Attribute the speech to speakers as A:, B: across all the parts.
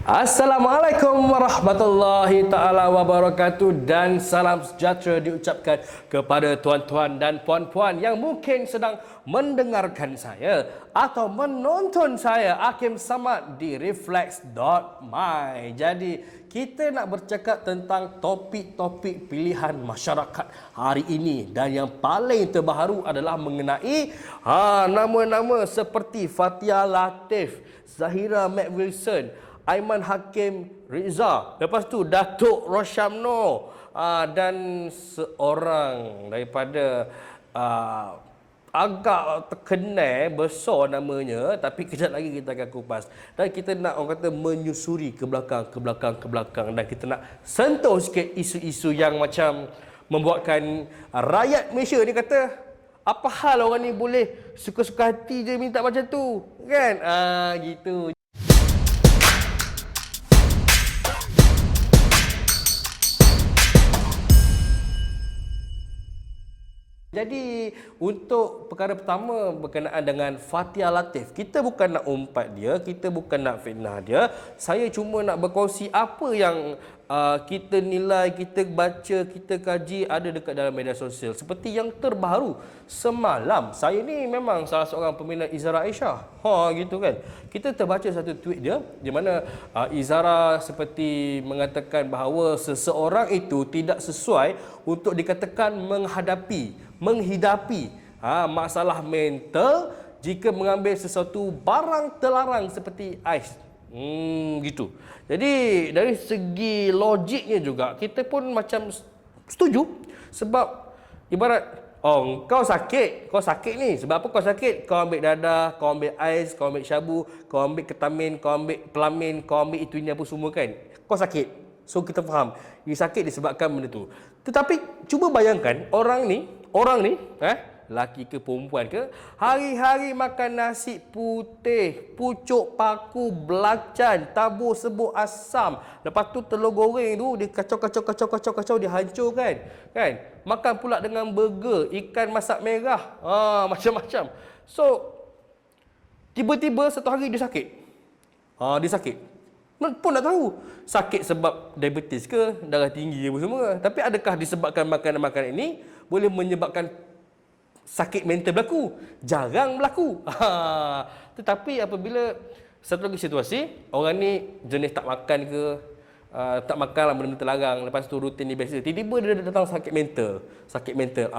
A: Assalamualaikum warahmatullahi taala wabarakatuh dan salam sejahtera diucapkan kepada tuan-tuan dan puan-puan yang mungkin sedang mendengarkan saya atau menonton saya Hakim Samad di Reflex.my. Jadi kita nak bercakap tentang topik-topik pilihan masyarakat hari ini dan yang paling terbaru adalah mengenai nama-nama seperti Fathia Latif, Zahira Mac Wilson, Aiman Hakim Riza, lepas tu Datuk Roshamno, dan seorang daripada agak terkenal besar namanya, tapi kejap lagi kita akan kupas. Dan kita nak orang kata menyusuri ke belakang dan kita nak sentuh sikit isu-isu yang macam membuatkan rakyat Malaysia ni kata, apa hal orang ni boleh suka-suka hati je minta macam tu, kan? Gitu. Jadi untuk perkara pertama berkenaan dengan Fathia Latif, kita bukan nak umpat dia, kita bukan nak fitnah dia. Saya cuma nak berkongsi apa yang kita nilai, kita baca, kita kaji ada dekat dalam media sosial. Seperti yang terbaru semalam, saya ni memang salah seorang peminat Izara Aisyah. Gitu kan. Kita terbaca satu tweet dia di mana Izara seperti mengatakan bahawa seseorang itu tidak sesuai untuk dikatakan menghidapi masalah mental jika mengambil sesuatu barang terlarang seperti ais. Gitu. Jadi dari segi logiknya juga kita pun macam setuju, sebab ibarat kau sakit ni, sebab apa kau sakit? Kau ambil dadah, kau ambil ais, kau ambil syabu, kau ambil ketamin, kau ambil pelamin, kau ambil itu ini apa semua kan. Kau sakit. So kita faham, dia sakit disebabkan benda tu. Tetapi cuba bayangkan orang ni, laki ke perempuan ke, hari-hari makan nasi putih, pucuk paku, belacan, tabur sebut asam, lepas tu telur goreng tu dia kacau, dia hancurkan, kan? Makan pula dengan burger, ikan masak merah, macam-macam. So tiba-tiba satu hari dia sakit. Dia sakit. Pun tak tahu sakit sebab diabetes ke, darah tinggi apa semua. Tapi adakah disebabkan makanan-makanan ini boleh menyebabkan sakit mental berlaku? Jarang berlaku. Tetapi apabila satu lagi situasi, orang ni jenis tak makan ke, tak makan lah benda-benda terlarang, lepas tu rutin dia biasa, tiba-tiba dia datang sakit mental.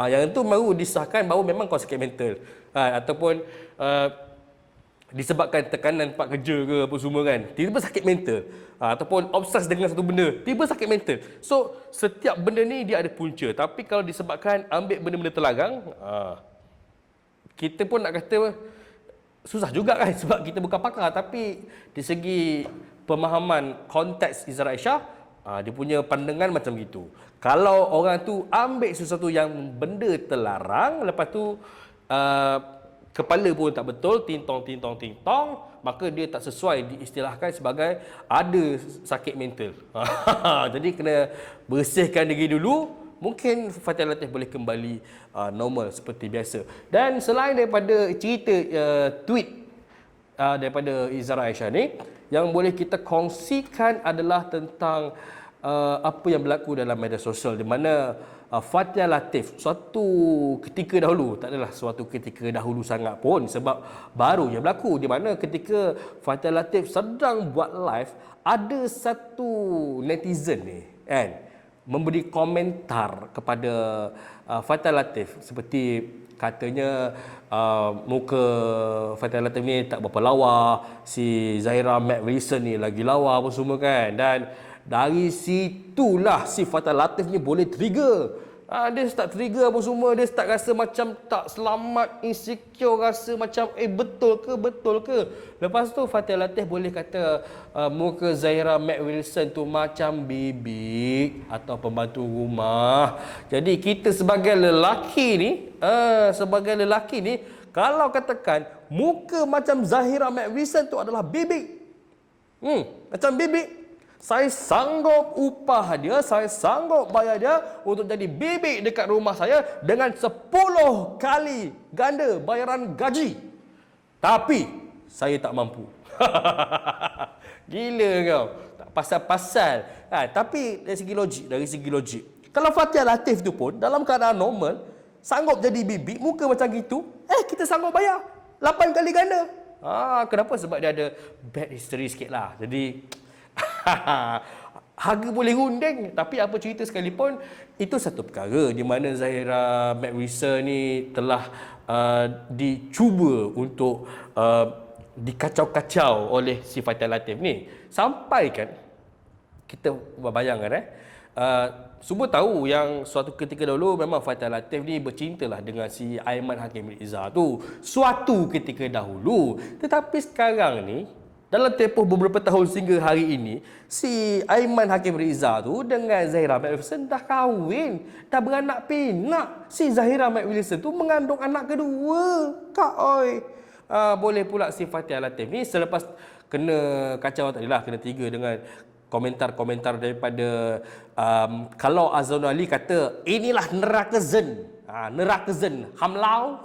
A: Yang tu baru disahkan bahawa memang kau sakit mental. Ataupun disebabkan tekanan tempat kerja ke apa semua kan, tiba-tiba sakit mental, ataupun obses dengan satu benda, tiba sakit mental. So setiap benda ni dia ada punca. Tapi kalau disebabkan ambil benda-benda terlarang, kita pun nak kata susah juga kan, sebab kita bukan pakar. Tapi di segi pemahaman konteks Izara Aisyah, dia punya pandangan macam gitu. Kalau orang tu ambil sesuatu yang benda terlarang, lepas tu kepala pun tak betul, tintong, maka dia tak sesuai diistilahkan sebagai ada sakit mental. Jadi kena bersihkan diri dulu, mungkin Fathia Latif boleh kembali normal seperti biasa. Dan selain daripada cerita tweet daripada Izara Aisyah ni, yang boleh kita kongsikan adalah tentang apa yang berlaku dalam media sosial, di mana Fathia Latif suatu ketika dahulu, tak adalah suatu ketika dahulu sangat pun, sebab baru je berlaku, di mana ketika Fathia Latif sedang buat live, ada satu netizen ni kan memberi komentar kepada Fathia Latif, seperti katanya muka Fathia Latif ni tak berapa lawa, si Zahira Mac Wilson ni lagi lawa apa semua kan. Dan dari situlah si Fathia Latif ni boleh trigger. Dia start trigger apa semua, dia start rasa macam tak selamat, insecure, rasa macam betul ke. Lepas tu Fathia Latif boleh kata muka Zahira Mac Wilson tu macam bibik atau pembantu rumah. Jadi kita sebagai lelaki ni, kalau katakan muka macam Zahira Mac Wilson tu adalah bibik, macam bibik, saya sanggup upah dia, saya sanggup bayar dia untuk jadi bibik dekat rumah saya dengan 10 kali ganda bayaran gaji. Tapi saya tak mampu. Gila kau. Tak pasal-pasal. Tapi dari segi logik. Kalau Fathia Latif tu pun dalam keadaan normal sanggup jadi bibik muka macam gitu, kita sanggup bayar 8 kali ganda. Kenapa? Sebab dia ada bad history sikit lah. Jadi harga boleh runding, tapi apa cerita sekalipun, itu satu perkara di mana Zahira McWilson ni telah dicuba untuk dikacau-kacau oleh si Fathia Latif ni. Sampai kan kita bayangkan semua tahu yang suatu ketika dahulu memang Fathia Latif ni bercintalah dengan si Aiman Hakim Rizal tu suatu ketika dahulu. Tetapi sekarang ni dalam tempoh beberapa tahun sehingga hari ini, si Aiman Hakim Rizal tu dengan Zahira McWilson dah kahwin, dah beranak pinak. Si Zahira McWilson tu mengandung anak kedua. Kak oi. Boleh pula si Fathia Latif ni selepas kena kacau tadi lah, kena tiga dengan komentar-komentar daripada kalau Azwan Ali kata inilah neraka zen. Neraka zen Hamlau.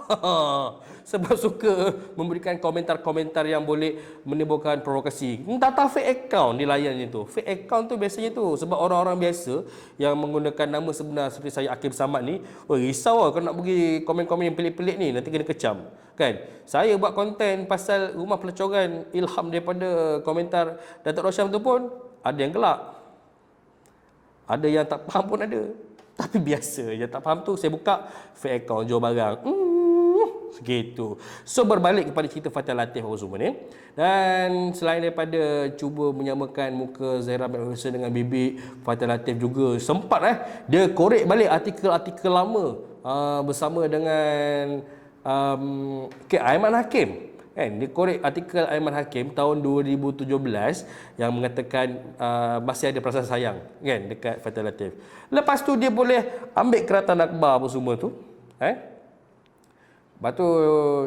A: Sebab suka memberikan komentar-komentar yang boleh menimbulkan provokasi. Data fake account dilayannya tu. Fake account tu biasanya tu sebab orang-orang biasa yang menggunakan nama sebenar seperti saya Hakim Samad ni, risau lah kalau nak bagi komen-komen yang pelik-pelik ni, nanti kena kecam. Kan? Saya buat konten pasal rumah pelacuran ilham daripada komentar Datuk Rosyam tu pun ada yang gelak. Ada yang tak faham pun ada. Tapi biasa, yang tak faham tu saya buka fake account jual barang. Segitu. So berbalik kepada cerita Fathia Latif semua ni. Dan selain daripada cuba menyamakan muka Zahira McWilson dengan bibik, Fathia Latif juga sempat dia korek balik artikel-artikel lama bersama dengan Aiman Hakim. Dia korek artikel Aiman Hakim tahun 2017 yang mengatakan masih ada perasaan sayang kan dekat Fathia Latif. Lepas tu dia boleh ambil keratan akhbar apa semua tu. Lepas tu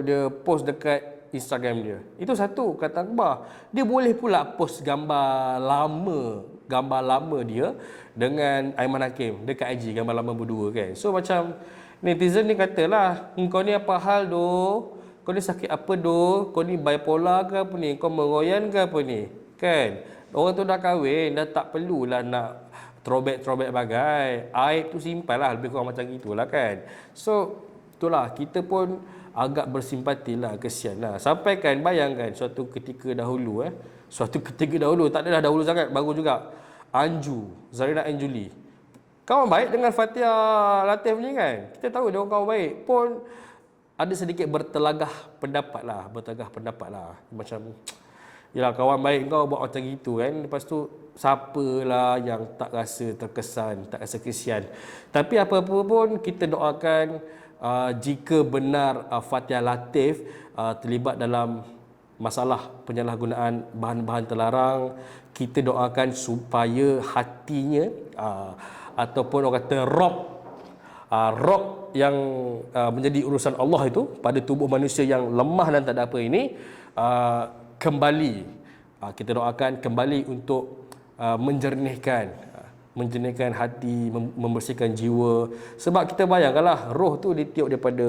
A: dia post dekat Instagram dia. Itu satu keratan akhbar. Dia boleh pula post gambar lama dia dengan Aiman Hakim dekat IG, gambar lama berdua kan. So macam netizen ni katalah, kau ni apa hal doh? Kau ni sakit apa doh? Kau ni bipolar ke apa ni? Kau meroyan ke apa ni? Kan? Orang tu dah kahwin, dah tak perlulah nak throwback bagai. Aib tu simpan lah, lebih kurang macam gitulah kan. So itulah, kita pun agak bersimpati lah, kesian lah. Sampai kan bayangkan suatu ketika dahulu tak adalah dahulu sangat, baru juga Zarina Anjuli kawan baik dengan Fathia Latif ni kan. Kita tahu dia orang kawan baik, pun ada sedikit bertelagah pendapat lah. Macam yalah, kawan baik kau buat macam gitu kan. Lepas tu siapalah yang tak rasa terkesan, tak rasa kesian. Tapi apa-apa pun kita doakan jika benar Fathia Latif terlibat dalam masalah penyalahgunaan bahan-bahan terlarang, kita doakan supaya hatinya ataupun orang kata rob yang menjadi urusan Allah itu pada tubuh manusia yang lemah dan tak ada apa ini kembali. Kita doakan kembali untuk menjernihkan hati, membersihkan jiwa. Sebab kita bayangkanlah, roh tu ditiup daripada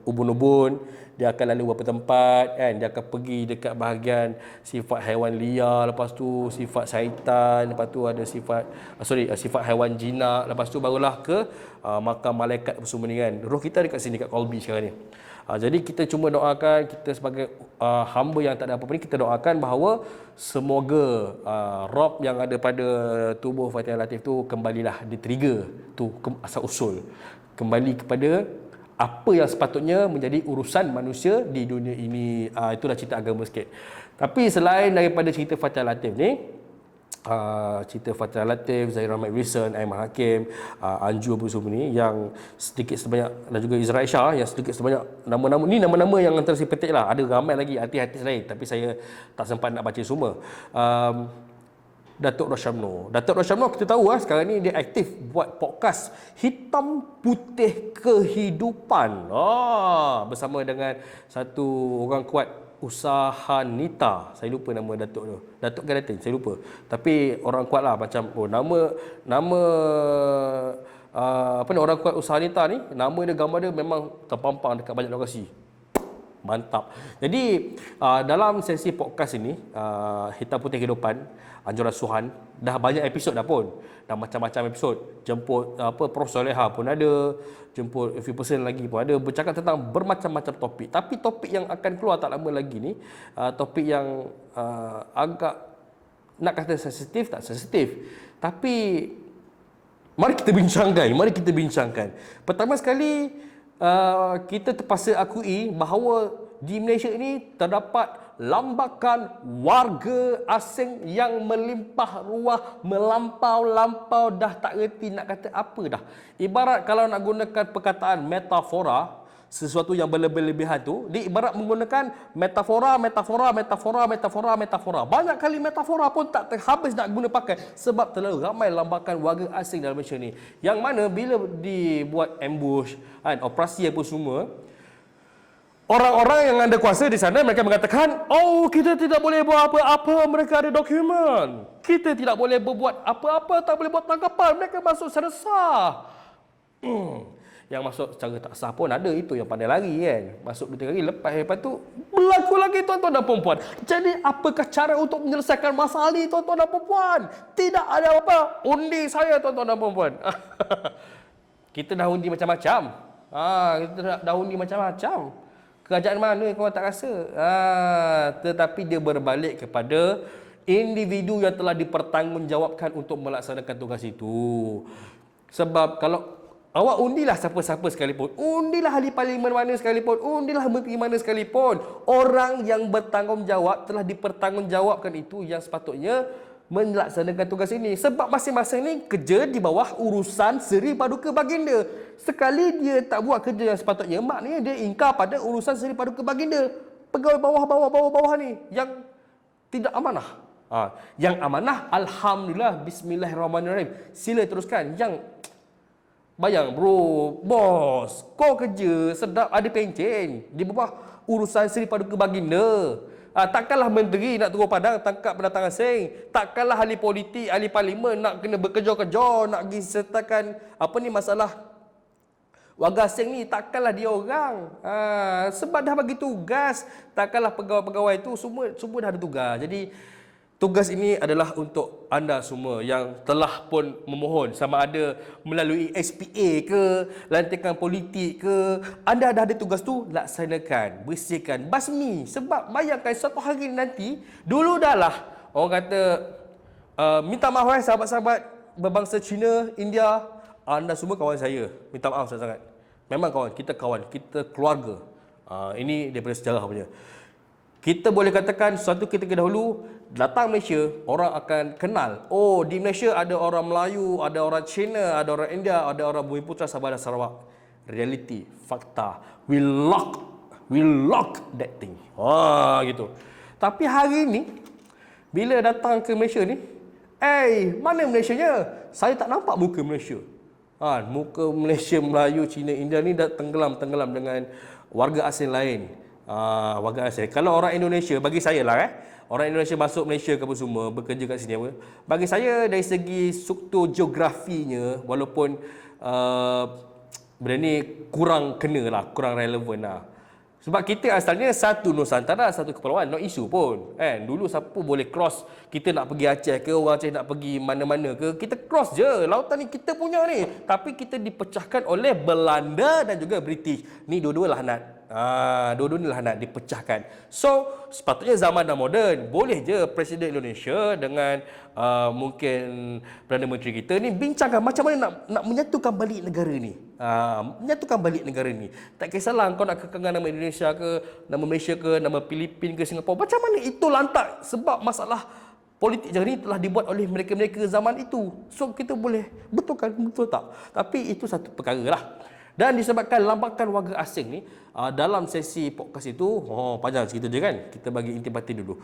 A: ubun-ubun, dia akan lalu beberapa tempat kan, dia akan pergi dekat bahagian sifat haiwan liar, lepas tu sifat syaitan, lepas tu ada sifat haiwan jinak, lepas tu barulah ke makam malaikat semua ni kan. Roh kita dekat sini, dekat Kolbi sekarang ni. Jadi kita cuma doakan, kita sebagai hamba yang tak ada apa-apa ni, kita doakan bahawa semoga rob yang ada pada tubuh Fathia Latif tu kembalilah di-trigger tu asal usul, kembali kepada apa yang sepatutnya menjadi urusan manusia di dunia ini. Itulah cerita agama sikit. Tapi selain daripada cerita Fathia Latif ni, cerita Fathia Latif, Zahira McWilson, Aiman Hakim, Anju apa semua ni, yang sedikit sebanyak, dan juga Izra Aisyah yang sedikit sebanyak nama-nama yang antara saya petik lah. Ada ramai lagi artis-artis lain tapi saya tak sempat nak baca semua. Datuk Rosyamno kita tahu sekarang ni dia aktif buat podcast Hitam Putih Kehidupan bersama dengan satu orang kuat usaha Nita. Saya lupa nama Datuk tu. Datuk ke Datin? Saya lupa. Tapi orang kuat lah, macam nama orang kuat usaha Nita ni, nama dia, gambar dia memang terpampang dekat banyak lokasi. Mantap. Jadi dalam sesi podcast ini, Hitam Putih Kehidupan, Anjuran Suhan, dah banyak episod dah pun. Dah macam-macam episod. Jemput Prof Soleha pun ada, jemput a few person lagi pun ada, bercakap tentang bermacam-macam topik. Tapi topik yang akan keluar tak lama lagi ni, topik yang agak nak kata sensitif, tak sensitif. Tapi mari kita bincangkan. Pertama sekali, kita terpaksa akui bahawa di Malaysia ini terdapat lambakan warga asing yang melimpah ruah, melampau-lampau, dah tak reti nak kata apa dah. Ibarat kalau nak gunakan perkataan metafora, sesuatu yang berlebih-lebihan tu, ibarat menggunakan metafora. Banyak kali metafora pun tak terhabis nak guna pakai sebab terlalu ramai lambakan warga asing dalam Malaysia ni. Yang mana bila dibuat ambush, operasi apa semua, orang-orang yang ada kuasa di sana mereka mengatakan, oh kita tidak boleh buat apa-apa, mereka ada dokumen. Kita tidak boleh berbuat apa-apa, tak boleh buat tangkapan, mereka masuk secara sah. Yang masuk secara tak sah pun ada, itu yang pandai lari kan. Masuk 2-3 kali, lepas tu berlaku lagi tuan-tuan dan perempuan. Jadi apakah cara untuk menyelesaikan masalah ni tuan-tuan dan perempuan? Tidak ada apa-apa. Undi saya tuan-tuan dan perempuan. Kita dah undi macam-macam. Kita dah undi macam-macam. Kerajaan mana kau tak rasa? Tetapi dia berbalik kepada individu yang telah dipertanggungjawabkan untuk melaksanakan tugas itu. Sebab kalau awak undilah siapa-siapa sekalipun, undilah ahli parlimen mana sekalipun, undilah menteri mana sekalipun, orang yang bertanggungjawab telah dipertanggungjawabkan itu yang sepatutnya melaksanakan tugas ini. Sebab masing-masing ni kerja di bawah urusan Seri Paduka Baginda. Sekali dia tak buat kerja yang sepatutnya, maknanya dia ingkar pada urusan Seri Paduka Baginda. Pegawai bawah ni yang tidak amanah. Yang amanah, alhamdulillah, bismillahirrahmanirrahim. Sila teruskan. Yang bayang bro, bos, kau kerja sedap ada pencen di bawah urusan Seri Paduka Baginda. Takkanlah menteri nak turun padang tangkap pendatang asing. Takkanlah ahli politik, ahli parlimen nak kena bekerja-kerja, nak pergi sertakan masalah warga asing ni. Takkanlah dia orang. Sebab dah bagi tugas. Takkanlah pegawai-pegawai itu semua dah ada tugas. Jadi tugas ini adalah untuk anda semua yang telah pun memohon, sama ada melalui SPA ke, lantikan politik ke, anda dah ada tugas tu, laksanakan, bersihkan, basmi. Sebab bayangkan satu hari nanti, dulu dah lah orang kata, minta maaf sahabat-sahabat berbangsa Cina, India, anda semua kawan saya, minta maaf sangat-sangat. Memang kawan, kita keluarga. Ini daripada sejarah punya. Kita boleh katakan suatu ketika dahulu datang Malaysia, orang akan kenal. Oh, di Malaysia ada orang Melayu, ada orang Cina, ada orang India, ada orang Bumiputera, Sabah dan Sarawak. Reality, fakta. We lock that thing. Gitu. Tapi hari ni, bila datang ke Malaysia ni, mana Malaysianya? Saya tak nampak muka Malaysia. Muka Malaysia, Melayu, Cina, India ni dah tenggelam dengan warga asing lain. Warga asing. Kalau orang Indonesia, bagi saya lah orang Indonesia masuk Malaysia ke apa semua, bekerja kat sini apa, bagi saya dari segi struktur geografinya, walaupun benda ni kurang kena lah, kurang relevan lah. Sebab kita asalnya satu Nusantara, satu kepulauan, no isu pun. Dulu siapa boleh cross, kita nak pergi Aceh ke, orang Aceh nak pergi mana-mana ke, kita cross je. Lautan ni kita punya ni. Tapi kita dipecahkan oleh Belanda dan juga British. Ni dua-dua lah dua-dua lah nak dipecahkan. So, sepatutnya zaman dah moden, boleh je Presiden Indonesia dengan mungkin Perdana Menteri kita ni bincangkan macam mana nak menyatukan balik negara ni. Menyatukan balik negara ni. Tak kisahlah kau nak kekangan nama Indonesia ke, nama Malaysia ke, nama Filipin ke, Singapura. Macam mana itu lantak sebab masalah politik macam ni telah dibuat oleh mereka-mereka zaman itu. So, kita boleh betulkan, betul tak? Tapi itu satu perkara lah. Dan disebabkan lambakan warga asing ni, dalam sesi podcast itu, panjang cerita je kan, kita bagi intipati dulu.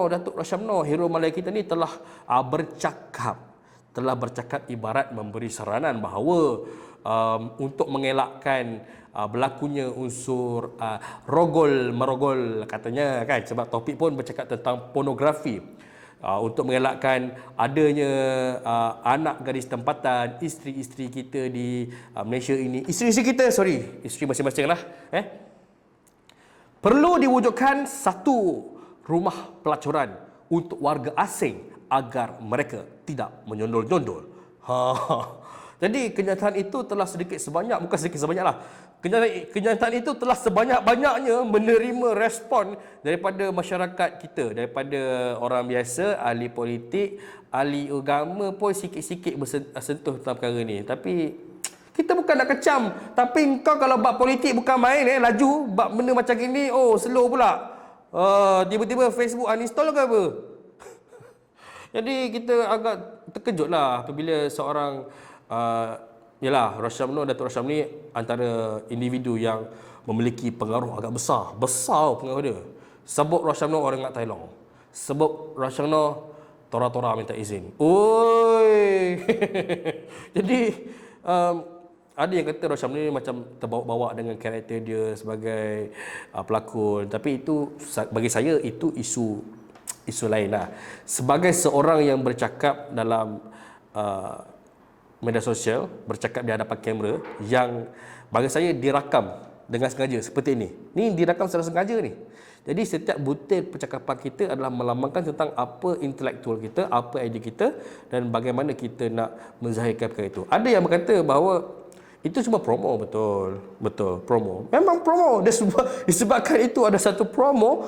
A: Datuk Roshamno, hero Malaya kita ni telah bercakap ibarat memberi saranan bahawa untuk mengelakkan berlakunya unsur rogol-merogol katanya kan, sebab topik pun bercakap tentang pornografi. Untuk mengelakkan adanya anak gadis tempatan, isteri-isteri kita di Malaysia ini. Isteri-isteri kita, isteri masing-masing lah. Perlu diwujudkan satu rumah pelacuran untuk warga asing agar mereka tidak menyondol-nyondol. Ha. Jadi kenyataan itu telah sedikit sebanyak, bukan sedikit sebanyak lah. Kenyataan itu telah sebanyak-banyaknya menerima respon daripada masyarakat kita, daripada orang biasa, ahli politik, ahli agama pun sikit-sikit bersentuh tentang perkara ni. Tapi kita bukan nak kecam, tapi kau kalau bab politik bukan main laju, bab benda macam gini, oh slow pula. Tiba-tiba Facebook uninstall ke apa? Jadi kita agak terkejut lah apabila seorang yalah, Rosyam Nor, Datuk Rosyam ni antara individu yang memiliki pengaruh agak besar pengaruh dia. Sebut Rosyam Nor orang nak Thailand. Sebut Rosyam Nor tora-tora minta izin. Oi. Jadi ada yang kata Rosyam ni macam terbawa-bawa dengan karakter dia sebagai pelakon, tapi itu bagi saya itu isu lain lah. Sebagai seorang yang bercakap dalam media sosial, bercakap di hadapan kamera, yang bagi saya dirakam dengan sengaja seperti ini. Ni dirakam secara sengaja ni. Jadi setiap butir percakapan kita adalah melambangkan tentang apa intelektual kita, apa idea kita dan bagaimana kita nak menzahirkan perkara itu. Ada yang berkata bahawa itu cuma promo, betul promo. Memang promo. Disebabkan itu ada satu promo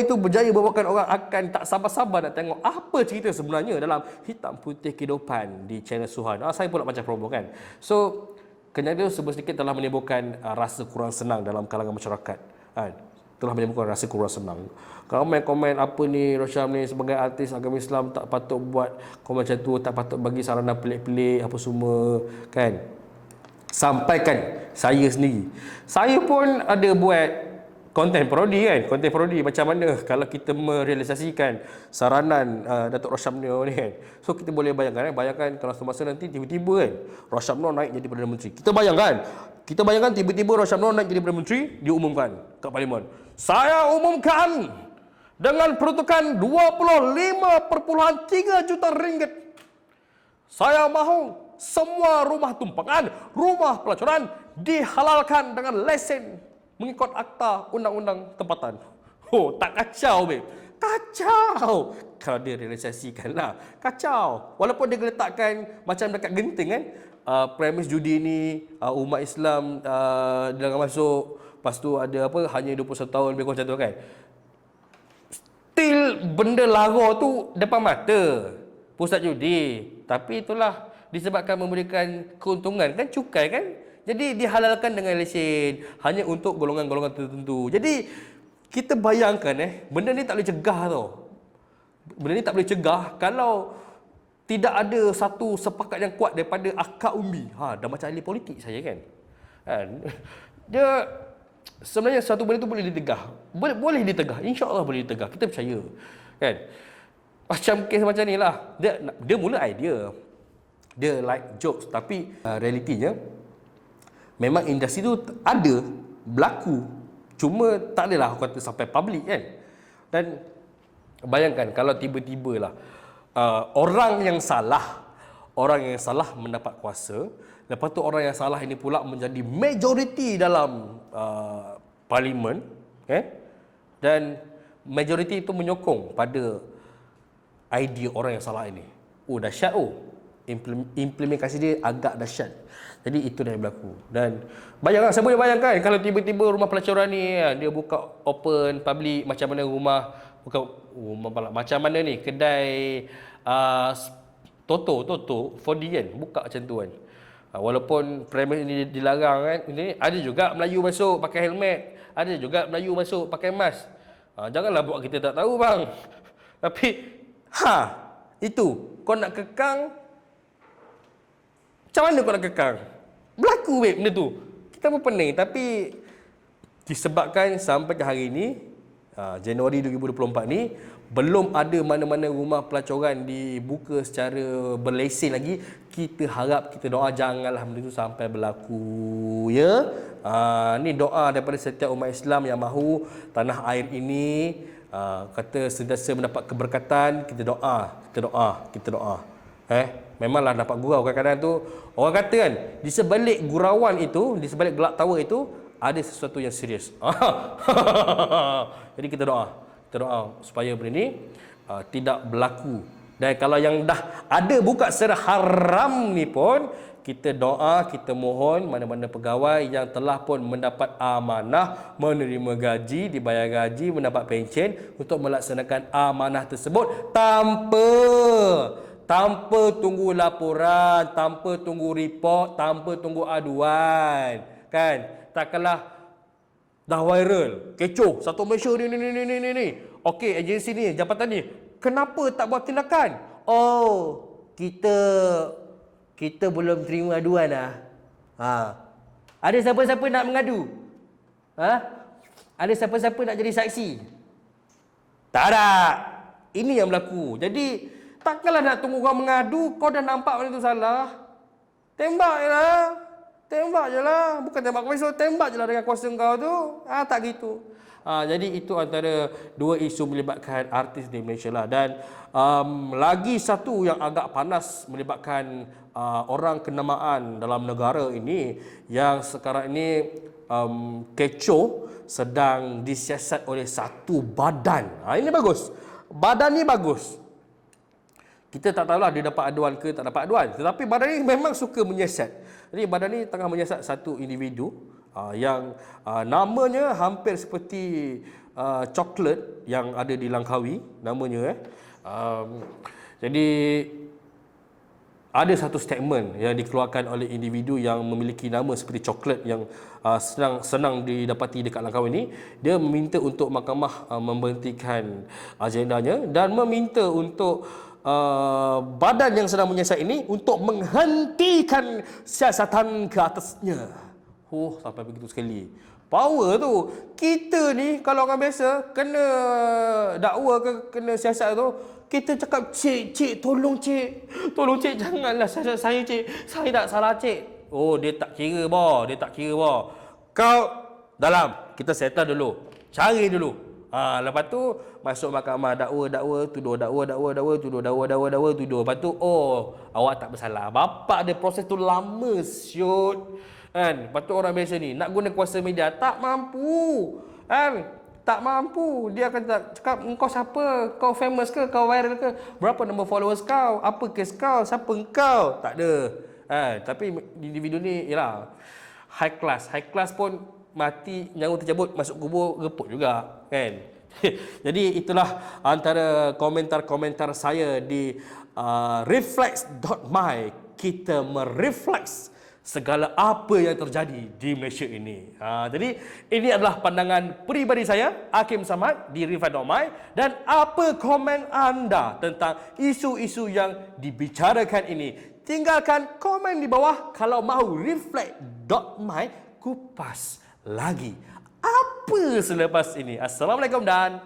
A: itu berjaya membuatkan orang akan tak sabar-sabar nak tengok apa cerita sebenarnya dalam hitam putih kehidupan di channel Suhan. Saya pula macam promo kan. So, kenyataan itu sedikit telah menimbulkan rasa kurang senang dalam kalangan masyarakat. Telah menimbulkan rasa kurang senang. Komen-komen apa ni, Rosyam ni sebagai artis agama Islam tak patut buat komen macam tu, tak patut bagi saranan pelik-pelik apa semua kan. Sampaikan saya sendiri. Saya pun ada buat konten parodi kan. Konten parodi macam mana kalau kita merealisasikan saranan Datuk Rosyam Nor ni kan. So kita boleh bayangkan bayangkan kalau semasa nanti tiba-tiba kan Rosyam Nor naik jadi Perdana Menteri. Kita bayangkan tiba-tiba Rosyam Nor naik jadi Perdana Menteri, diumumkan kat Parlimen. Saya umumkan dengan peruntukan 25.3 juta ringgit. Saya mahu semua rumah tumpangan, rumah pelacuran dihalalkan dengan lesen mengikut akta undang-undang tempatan. Oh, tak kacau, babe. Kacau. Kalau dia realisasikan lah. Kacau. Walaupun dia letakkan macam dekat genting kan. Premis judi ni, umat Islam dilarang masuk. Lepas tu ada apa, hanya 21 tahun lebih kurang macam tu kan. Still benda lara tu depan mata pusat judi. Tapi itulah disebabkan memberikan keuntungan kan, cukai kan, jadi dihalalkan dengan lesen hanya untuk golongan-golongan tertentu. Jadi kita bayangkan benda ni tak boleh cegah tau. Benda ni tak boleh cegah kalau tidak ada satu sepakat yang kuat daripada akar umbi. Dah macam ahli politik saya kan. Dia sebenarnya satu benda tu boleh ditegah. Boleh ditegah. InsyaAllah boleh ditegah. Kita percaya. Kan? Macam kes macam ni lah. Dia mula idea. Dia like jokes, tapi realitinya memang industri tu ada, berlaku. Cuma tak adalah aku kata sampai public kan. Dan bayangkan kalau tiba-tiba lah orang yang salah mendapat kuasa, lepas tu orang yang salah ini pula menjadi majoriti dalam parlimen, dan majoriti itu menyokong pada idea orang yang salah ini. Oh dahsyat implementasi dia agak dahsyat. Jadi itu dah berlaku. Dan saya boleh bayangkan kalau tiba-tiba rumah pelacuran ni dia buka open public, macam mana macam mana ni kedai Toto 4D kan, buka macam tu kan. Walaupun premis ini dilarang kan, ini ada juga Melayu masuk pakai helmet, ada juga Melayu masuk pakai mask. Janganlah buat kita tak tahu bang. Tapi itu kau nak kekang, macam mana kau nak kekang? Berlaku weh benda tu. Kita pun pening. Tapi disebabkan sampai ke hari ini, Januari 2024 ni, belum ada mana-mana rumah pelacuran dibuka secara berlesen lagi. Kita harap, kita doa janganlah benda tu sampai berlaku. Ya. Ni doa daripada setiap umat Islam yang mahu tanah air ini kata sentiasa mendapat keberkatan. Kita doa. Memanglah dapat gurau kadang-kadang tu. Orang kata kan, di sebalik gurauan itu, di sebalik gelak tawa itu, ada sesuatu yang serius. Jadi kita doa supaya benda ni tidak berlaku. Dan kalau yang dah ada buka secara haram ni pun, kita doa, kita mohon mana-mana pegawai yang telah pun mendapat amanah, menerima gaji, dibayar gaji, mendapat pencen untuk melaksanakan amanah tersebut tanpa tunggu laporan, tanpa tunggu report, tanpa tunggu aduan. Kan? Takkanlah dah viral, kecoh, satu Malaysia ni. Okey, agensi ni, jabatan ni, kenapa tak buat tindakan? Oh, kita belum terima aduan lah. Ada siapa-siapa nak mengadu? Ada siapa-siapa nak jadi saksi? Tak ada. Ini yang berlaku. Jadi, takkanlah nak tunggu orang mengadu, kau dah nampak benda tu salah. Tembak je lah. Bukan tembak pisau, tembak je lah dengan kuasa kau tu. Tak gitu. Jadi itu antara dua isu melibatkan artis di Malaysia lah. Dan lagi satu yang agak panas melibatkan orang kenamaan dalam negara ini, yang sekarang ini kecoh sedang disiasat oleh satu badan. Ini bagus. Badan ni bagus. Kita tak tahulah dia dapat aduan ke tak dapat aduan. Tetapi badan ni memang suka menyiasat. Jadi badan ni tengah menyiasat satu individu yang namanya hampir seperti coklat yang ada di Langkawi namanya. Jadi ada satu statement yang dikeluarkan oleh individu yang memiliki nama seperti coklat yang senang didapati dekat Langkawi ini. Dia meminta untuk mahkamah memberhentikan agendanya dan meminta untuk badan yang sedang menyiasat ini untuk menghentikan siasatan ke atasnya. Sampai begitu sekali. Power tu. Kita ni kalau orang biasa kena dakwa ke kena siasat tu, kita cakap, cik, tolong cik, janganlah saya cik, saya tak salah cik. Dia tak kira boh. Kau dalam, kita settle dulu, cari dulu. Lepas tu masuk mahkamah, dakwa, tuduh. Lepas tu awak tak bersalah. Bapak dia proses tu lama siut. Kan? Lepas tu orang biasa ni nak guna kuasa media tak mampu. Kan? Tak mampu. Dia akan cakap, engkau siapa? Kau famous ke? Kau viral ke? Berapa nombor followers kau? Apa kes kau? Siapa engkau? Tak ada. Tapi individu ni ialah high class. High class pun mati, nyawa tercabut, masuk kubur, reput juga. Kan? Jadi itulah antara komentar-komentar saya di reflex.my. Kita merefleks segala apa yang terjadi di Malaysia ini. Jadi ini adalah pandangan peribadi saya, Hakim Samad di reflex.my, dan apa komen anda tentang isu-isu yang dibicarakan ini? Tinggalkan komen di bawah. Kalau mahu reflex.my kupas lagi apa selepas ini. Assalamualaikum dan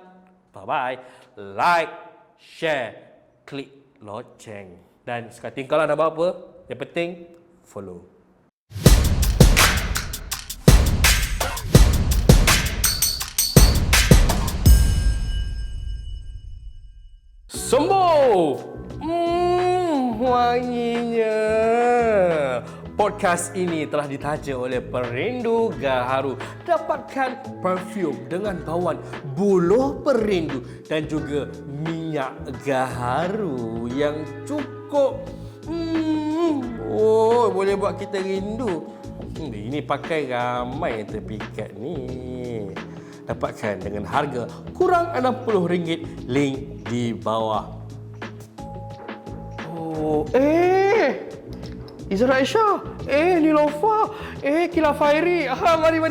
A: bye-bye. Like, share, klik loceng. Dan sekali kalau nak buat apa, yang penting follow. Sembuh! Wanginya. Podcast ini telah ditaja oleh perindu gaharu. Dapatkan parfum dengan bauan buluh perindu dan juga minyak gaharu yang cukup boleh buat kita rindu. Ini pakai ramai yang terpikat ni. Dapatkan dengan harga kurang RM60. Link di bawah. Izara Aisyah, Nilofa, Kila Fairi. Mari.